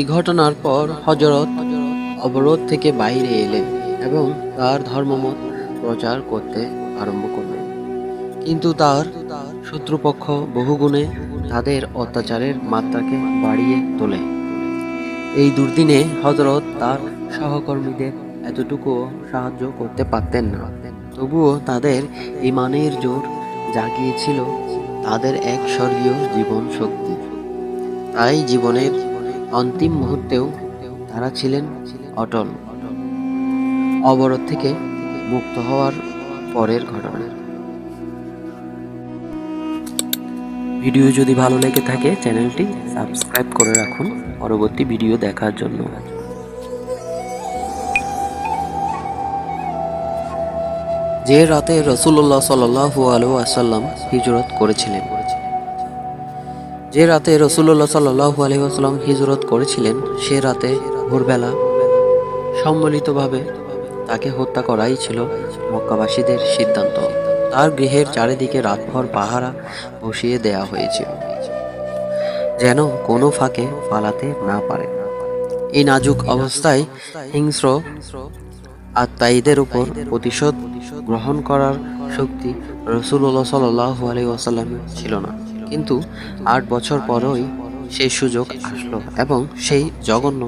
এই ঘটনার পর হযরত অবরোধ থেকে বাইরে এলেন এবং তার ধর্মমত প্রচার করতে আরম্ভ করলেন। কিন্তু তার শত্রুপক্ষ বহুগুণে তাদের অত্যাচারের মাত্রাকে বাড়িয়ে তোলে। এই দুর্দিনে হযরত তার সহকর্মীদের এতটুকুও সাহায্য করতে পারতেন না। তবুও তাদের ঈমানের জোর জাগিয়েছিল তাদের এক স্বর্গীয় জীবন শক্তি। তাই জীবনের অন্তিম মুহূর্তেও তারা ছিলেন অটল। অবরোধ থেকে মুক্ত হওয়ার পরের ঘটনা। ভিডিও যদি ভালো লেগে থাকে চ্যানেলটি সাবস্ক্রাইব করে রাখুন পরবর্তী ভিডিও দেখার জন্য। যে রাতে রাসূলুল্লাহ সাল্লাল্লাহু আলাইহি ওয়াসাল্লাম হিজরত করেছিলেন সে রাতে ভোরবেলা সম্মিলিতভাবে তাকে হত্যা করাই ছিল মক্কাবাসীদের সিদ্ধান্ত। তার গৃহের চারিদিকে রাতভর পাহারা বসিয়ে দেয়া হয়েছিল, যেন কোনো ফাঁকে পালাতে না পারে। এই নাজুক অবস্থায় হিংস্র আত্মাইদের উপর প্রতিশোধ গ্রহণ করার শক্তি রাসূলুল্লাহ সাল্লাল্লাহু আলাইহি ওয়াসাল্লাম ছিল না। কিন্তু 8 বছর পরই সেই সুযোগ আসলো এবং সেই জঘন্য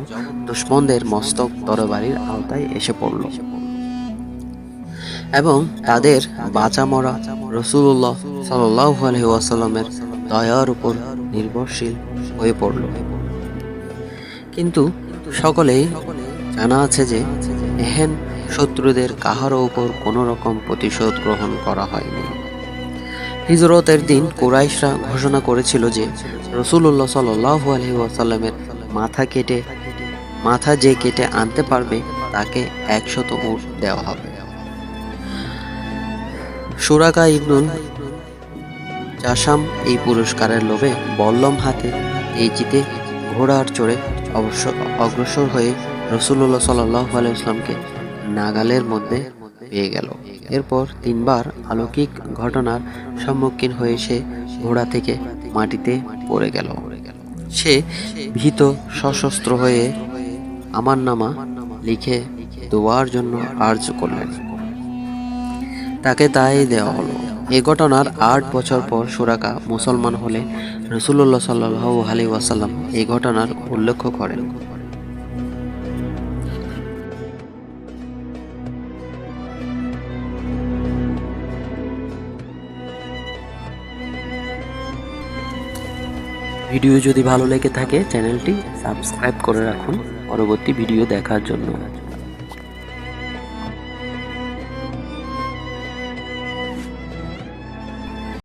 দুশমনদের মস্তক তরবারির আওতায় এসে পড়ল এবং তাদের বাঁচা মরা রাসূলুল্লাহ সাল্লাল্লাহু আলাইহি ওয়াসাল্লামের দয়ার উপর নির্ভরশীল হয়ে পড়ল। কিন্তু সকলেই জানা আছে যে এহেন শত্রুদের কাহারও উপর কোনো রকম প্রতিশোধ গ্রহণ করা হয়নি। হিজরতের দিন কুরাইশরা ঘোষণা করেছিল যে রাসূলুল্লাহ সাল্লাল্লাহু আলাইহি ওয়াসাল্লামের মাথা যে কেটে আনতে পারবে তাকে 100 উট দেওয়া হবে। সুরাকা ইবনুল জাসাম এই পুরস্কারের লোভে বল্লম হাতে তেজিতে ঘোড়ার চড়ে অগ্রসর হয়ে রাসূলুল্লাহ সাল্লাল্লাহু আলাইহি ওয়াসাল্লামকে নাগালের মধ্যে পেয়ে গেল। এরপর 3 বার অলৌকিক ঘটনার সম্মুখীন হয়ে সে ঘোড়া থেকে মাটিতে পড়ে গেল। সে ভীত সশস্ত্র হয়ে আমার নামা লিখে দোয়ার জন্য আর্জ করলেন। তাকে তাই দেওয়া হলো। এ ঘটনার 8 বছর পর সুরাকা মুসলমান হলে রাসূলুল্লাহ সাল্লাল্লাহু আলাইহি ওয়াসাল্লাম এই ঘটনার উল্লেখ করেন। ভিডিও যদি ভালো লেগে থাকে চ্যানেলটি সাবস্ক্রাইব করে রাখুন পরবর্তী ভিডিও দেখার জন্য।